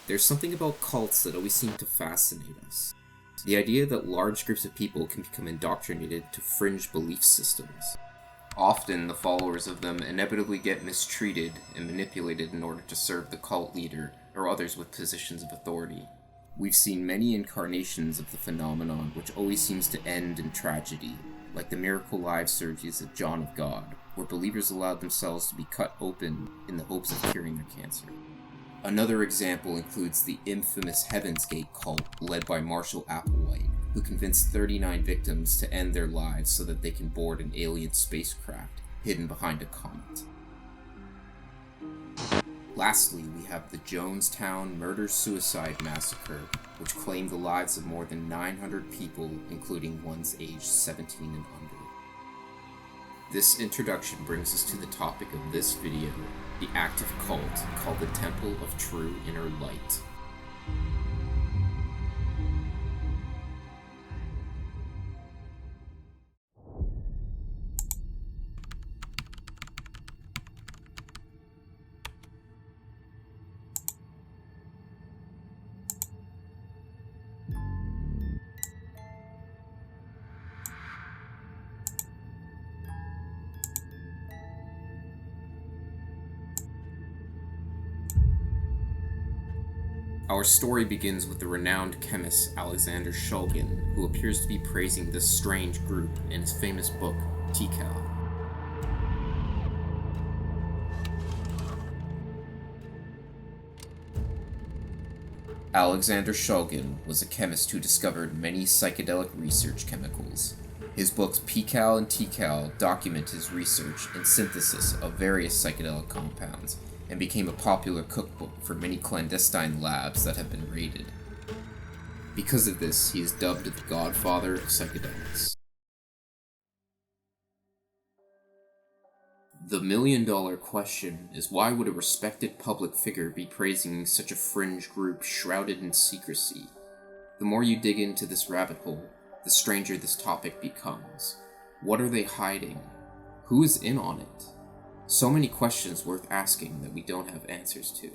There's something about cults that always seem to fascinate us. The idea that large groups of people can become indoctrinated to fringe belief systems. Often, the followers of them inevitably get mistreated and manipulated in order to serve the cult leader or others with positions of authority. We've seen many incarnations of the phenomenon, which always seems to end in tragedy, like the Miracle Live surgeries of John of God, where believers allowed themselves to be cut open in the hopes of curing their cancer. Another example includes the infamous Heaven's Gate cult led by Marshall Applewhite, who convinced 39 victims to end their lives so that they can board an alien spacecraft hidden behind a comet. Lastly, we have the Jonestown Murder-Suicide Massacre, which claimed the lives of more than 900 people, including ones aged 17 and under. This introduction brings us to the topic of this video, the active cult called the Temple of True Inner Light. Our story begins with the renowned chemist Alexander Shulgin, who appears to be praising this strange group in his famous book, Tikal. Alexander Shulgin was a chemist who discovered many psychedelic research chemicals. His books Pikal and Tikal document his research and synthesis of various psychedelic compounds, and became a popular cookbook for many clandestine labs that have been raided. Because of this, he is dubbed the Godfather of Psychedelics. The million-dollar question is, why would a respected public figure be praising such a fringe group shrouded in secrecy? The more you dig into this rabbit hole, the stranger this topic becomes. What are they hiding? Who is in on it? So many questions worth asking that we don't have answers to.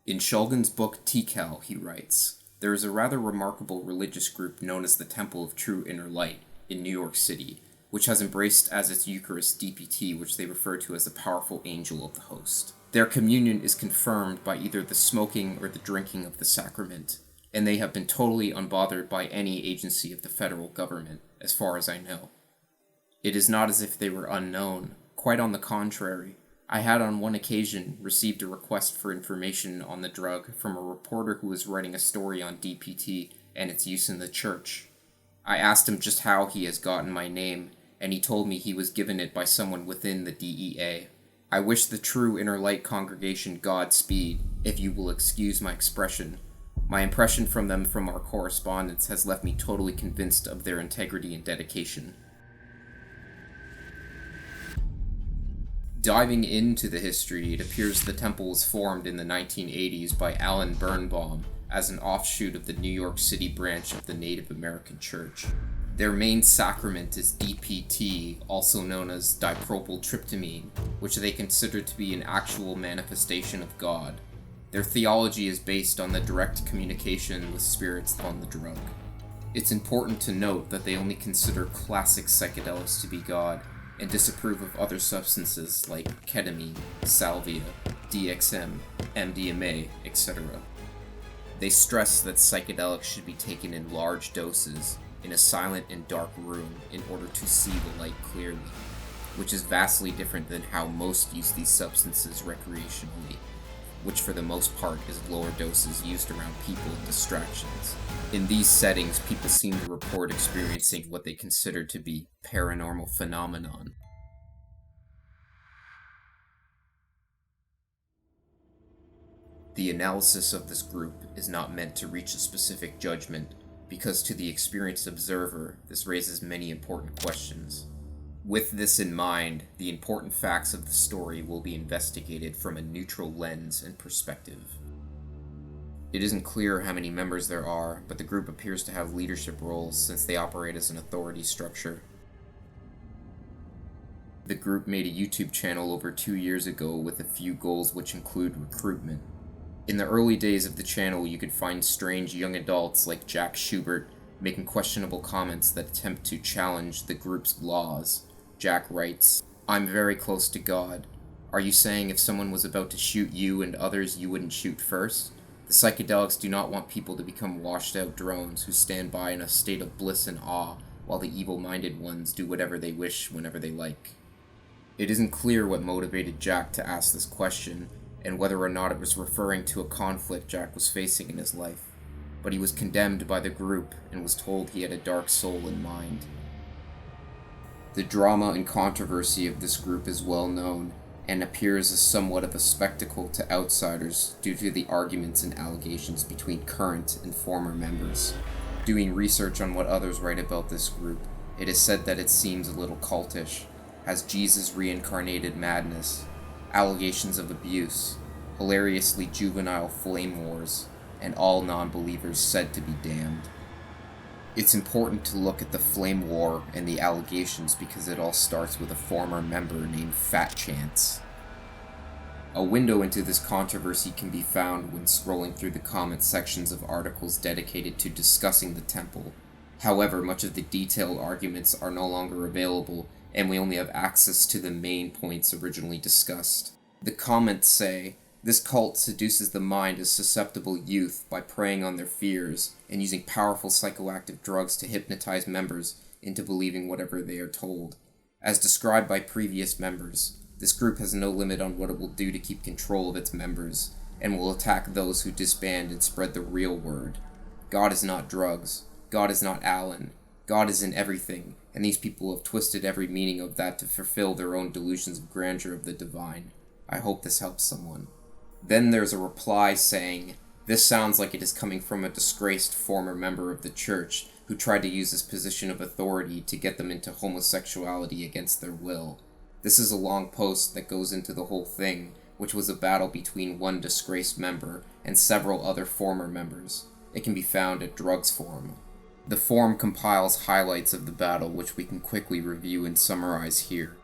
In Shulgin's book Tikal, he writes, "There is a rather remarkable religious group known as the Temple of True Inner Light in New York City, which has embraced as its Eucharist DPT, which they refer to as the powerful angel of the host. Their communion is confirmed by either the smoking or the drinking of the sacrament, and they have been totally unbothered by any agency of the federal government, as far as I know. It is not as if they were unknown. Quite on the contrary. I had on one occasion received a request for information on the drug from a reporter who was writing a story on DPT and its use in the church. I asked him just how he has gotten my name, and he told me he was given it by someone within the DEA. I wish the True Inner Light congregation Godspeed, if you will excuse my expression. My impression from them from our correspondence has left me totally convinced of their integrity and dedication." Diving into the history, it appears the temple was formed in the 1980s by Alan Birnbaum as an offshoot of the New York City branch of the Native American Church. Their main sacrament is DPT, also known as dipropyltryptamine, which they consider to be an actual manifestation of God. Their theology is based on the direct communication with spirits on the drug. It's important to note that they only consider classic psychedelics to be God, and disapprove of other substances like ketamine, salvia, DXM, MDMA, etc. They stress that psychedelics should be taken in large doses, in a silent and dark room, in order to see the light clearly, which is vastly different than how most use these substances recreationally, which for the most part is lower doses used around people and distractions. In these settings, people seem to report experiencing what they consider to be paranormal phenomenon. The analysis of this group is not meant to reach a specific judgment, because to the experienced observer, this raises many important questions. With this in mind, the important facts of the story will be investigated from a neutral lens and perspective. It isn't clear how many members there are, but the group appears to have leadership roles since they operate as an authority structure. The group made a YouTube channel over 2 years ago with a few goals which include recruitment. In the early days of the channel, you could find strange young adults like Jack Schubert making questionable comments that attempt to challenge the group's laws. Jack writes, "I'm very close to God. Are you saying if someone was about to shoot you and others, you wouldn't shoot first? The psychedelics do not want people to become washed-out drones who stand by in a state of bliss and awe, while the evil-minded ones do whatever they wish whenever they like." It isn't clear what motivated Jack to ask this question, and whether or not it was referring to a conflict Jack was facing in his life, but he was condemned by the group and was told he had a dark soul in mind. The drama and controversy of this group is well known, and appears as somewhat of a spectacle to outsiders due to the arguments and allegations between current and former members. Doing research on what others write about this group, it is said that it seems a little cultish, has Jesus reincarnated madness, allegations of abuse, hilariously juvenile flame wars, and all non-believers said to be damned. It's important to look at the flame war and the allegations because it all starts with a former member named Fat Chance. A window into this controversy can be found when scrolling through the comment sections of articles dedicated to discussing the temple. However, much of the detailed arguments are no longer available, and we only have access to the main points originally discussed. The comments say, "This cult seduces the mind of susceptible youth by preying on their fears and using powerful psychoactive drugs to hypnotize members into believing whatever they are told. As described by previous members, this group has no limit on what it will do to keep control of its members, and will attack those who disband and spread the real word. God is not drugs. God is not Alan. God is in everything, and these people have twisted every meaning of that to fulfill their own delusions of grandeur of the divine. I hope this helps someone." Then there's a reply saying, "This sounds like it is coming from a disgraced former member of the church who tried to use his position of authority to get them into homosexuality against their will. This is a long post that goes into the whole thing, which was a battle between one disgraced member and several other former members. It can be found at Drugs Forum." The forum compiles highlights of the battle which we can quickly review and summarize here.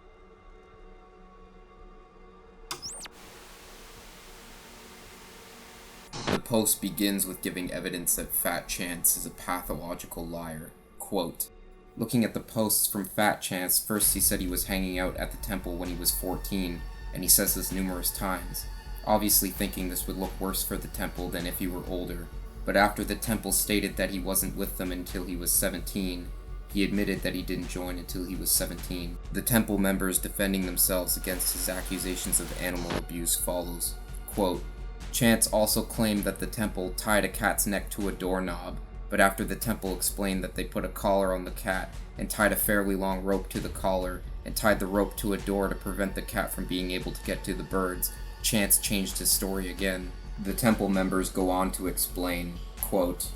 The post begins with giving evidence that Fat Chance is a pathological liar. Quote, looking at the posts from Fat Chance, first he said he was hanging out at the temple when he was 14, and he says this numerous times, obviously thinking this would look worse for the temple than if he were older. But after the temple stated that he wasn't with them until he was 17, he admitted that he didn't join until he was 17. The temple members defending themselves against his accusations of animal abuse follows. Quote, Chance also claimed that the temple tied a cat's neck to a doorknob, but after the temple explained that they put a collar on the cat and tied a fairly long rope to the collar and tied the rope to a door to prevent the cat from being able to get to the birds, Chance changed his story again. The temple members go on to explain, quote,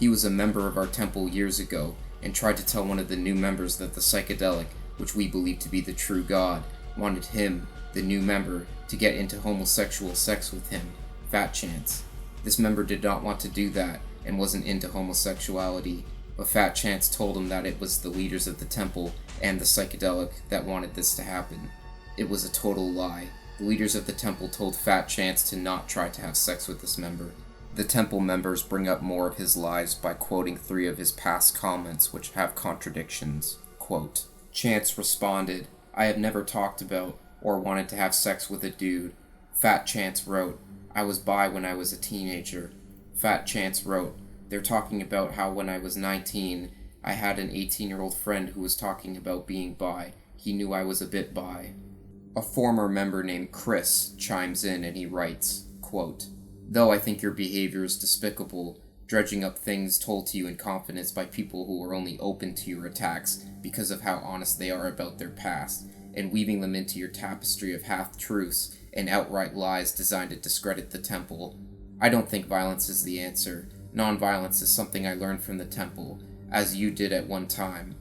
he was a member of our temple years ago and tried to tell one of the new members that the psychedelic, which we believe to be the true God, wanted him, the new member, to get into homosexual sex with him, Fat Chance. This member did not want to do that and wasn't into homosexuality, but Fat Chance told him that it was the leaders of the temple and the psychedelic that wanted this to happen. It was a total lie. The leaders of the temple told Fat Chance to not try to have sex with this member. The temple members bring up more of his lies by quoting 3 of his past comments which have contradictions. Quote, Chance responded, I have never talked about or wanted to have sex with a dude. Fat Chance wrote, I was bi when I was a teenager. Fat Chance wrote, they're talking about how when I was 19, I had an 18-year-old friend who was talking about being bi. He knew I was a bit bi. A former member named Chris chimes in and he writes, quote, though I think your behavior is despicable, dredging up things told to you in confidence by people who are only open to your attacks because of how honest they are about their past, and weaving them into your tapestry of half-truths and outright lies designed to discredit the temple. I don't think violence is the answer. Non-violence is something I learned from the temple, as you did at one time.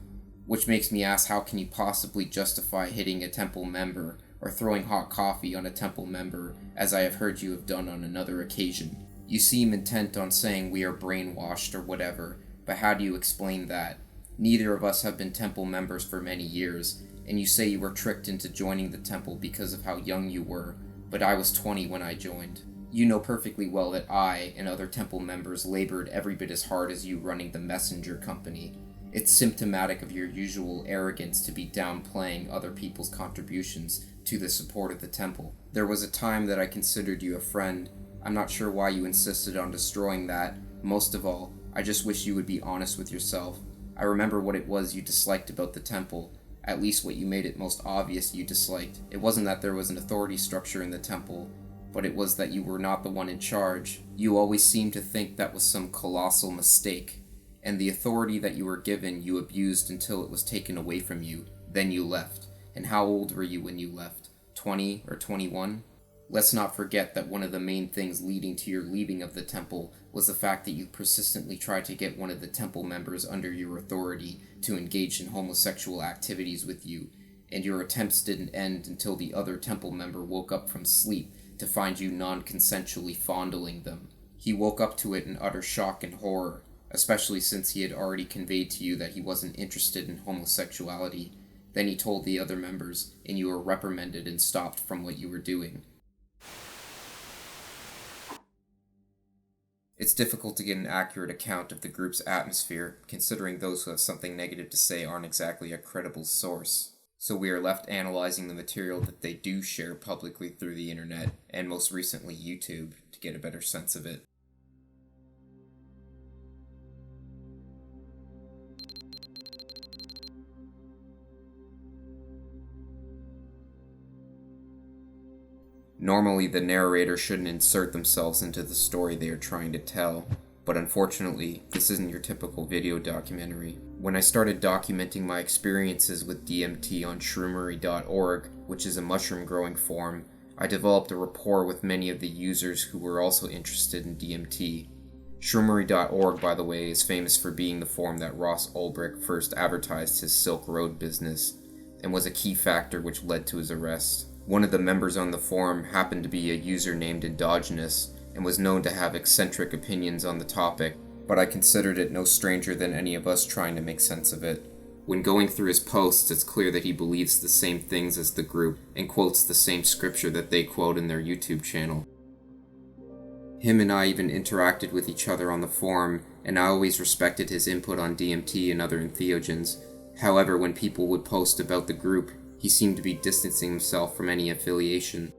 Which makes me ask, how can you possibly justify hitting a temple member or throwing hot coffee on a temple member, as I have heard you have done on another occasion? You seem intent on saying we are brainwashed or whatever, but how do you explain that? Neither of us have been temple members for many years, and you say you were tricked into joining the temple because of how young you were, but I was 20 when I joined. You know perfectly well that I and other temple members labored every bit as hard as you running the messenger company. It's symptomatic of your usual arrogance to be downplaying other people's contributions to the support of the temple. There was a time that I considered you a friend. I'm not sure why you insisted on destroying that. Most of all, I just wish you would be honest with yourself. I remember what it was you disliked about the temple, at least what you made it most obvious you disliked. It wasn't that there was an authority structure in the temple, but it was that you were not the one in charge. You always seemed to think that was some colossal mistake, and the authority that you were given you abused until it was taken away from you. Then you left. And how old were you when you left? 20 or 21? Let's not forget that one of the main things leading to your leaving of the temple was the fact that you persistently tried to get one of the temple members under your authority to engage in homosexual activities with you, and your attempts didn't end until the other temple member woke up from sleep to find you non-consensually fondling them. He woke up to it in utter shock and horror, especially since he had already conveyed to you that he wasn't interested in homosexuality. Then he told the other members, and you were reprimanded and stopped from what you were doing. It's difficult to get an accurate account of the group's atmosphere, considering those who have something negative to say aren't exactly a credible source. So we are left analyzing the material that they do share publicly through the internet, and most recently YouTube, to get a better sense of it. Normally, the narrator shouldn't insert themselves into the story they are trying to tell, but unfortunately, this isn't your typical video documentary. When I started documenting my experiences with DMT on shroomery.org, which is a mushroom growing forum, I developed a rapport with many of the users who were also interested in DMT. Shroomery.org, by the way, is famous for being the forum that Ross Ulbricht first advertised his Silk Road business, and was a key factor which led to his arrest. One of the members on the forum happened to be a user named Endogenous, and was known to have eccentric opinions on the topic, but I considered it no stranger than any of us trying to make sense of it. When going through his posts, it's clear that he believes the same things as the group, and quotes the same scripture that they quote in their YouTube channel. Him and I even interacted with each other on the forum, and I always respected his input on DMT and other entheogens. However, when people would post about the group, he seemed to be distancing himself from any affiliation.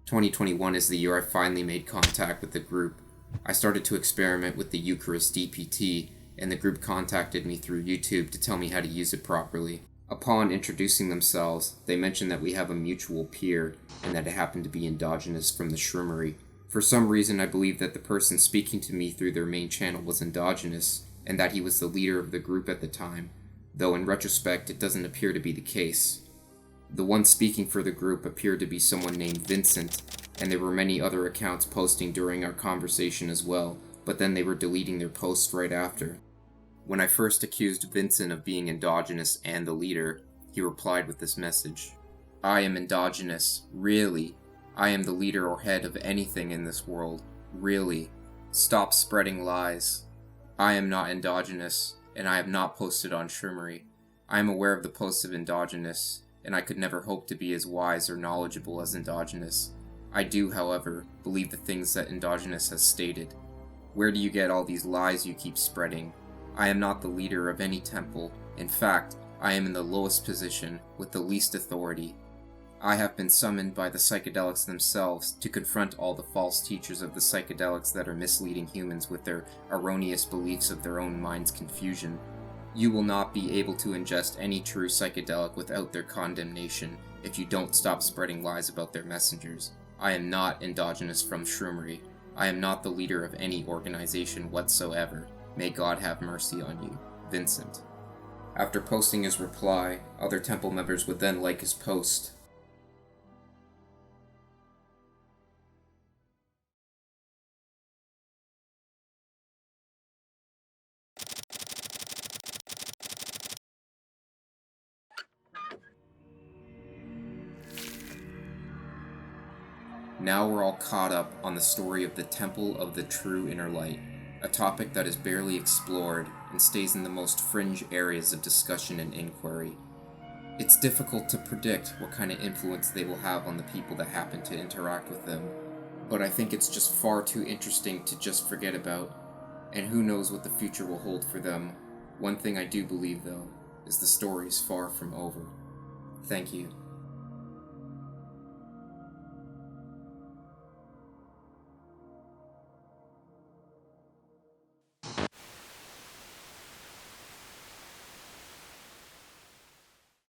"2021 is the year I finally made contact with the group. I started to experiment with the Eucharist DPT, and the group contacted me through YouTube to tell me how to use it properly. Upon introducing themselves, they mentioned that we have a mutual peer, and that it happened to be Endogenous from the Shroomery. For some reason, I believed that the person speaking to me through their main channel was Endogenous, and that he was the leader of the group at the time, though in retrospect it doesn't appear to be the case. The one speaking for the group appeared to be someone named Vincent, and there were many other accounts posting during our conversation as well, but then they were deleting their posts right after. When I first accused Vincent of being Endogenous and the leader, he replied with this message: "I am Endogenous, really. I am the leader or head of anything in this world, really. Stop spreading lies. I am not Endogenous, and I have not posted on Shroomery. I am aware of the posts of Endogenous, and I could never hope to be as wise or knowledgeable as Endogenous. I do, however, believe the things that Endogenous has stated. Where do you get all these lies you keep spreading? I am not the leader of any temple. In fact, I am in the lowest position, with the least authority. I have been summoned by the psychedelics themselves to confront all the false teachers of the psychedelics that are misleading humans with their erroneous beliefs of their own mind's confusion. You will not be able to ingest any true psychedelic without their condemnation if you don't stop spreading lies about their messengers. I am not endogenous from shroomery. I am not the leader of any organization whatsoever. May God have mercy on you. Vincent. After posting his reply, other temple members would then like his post. Now we're all caught up on the story of the Temple of the True Inner Light, a topic that is barely explored and stays in the most fringe areas of discussion and inquiry. It's difficult to predict what kind of influence they will have on the people that happen to interact with them, but I think it's just far too interesting to just forget about, and who knows what the future will hold for them. One thing I do believe, though, is the story's far from over. Thank you.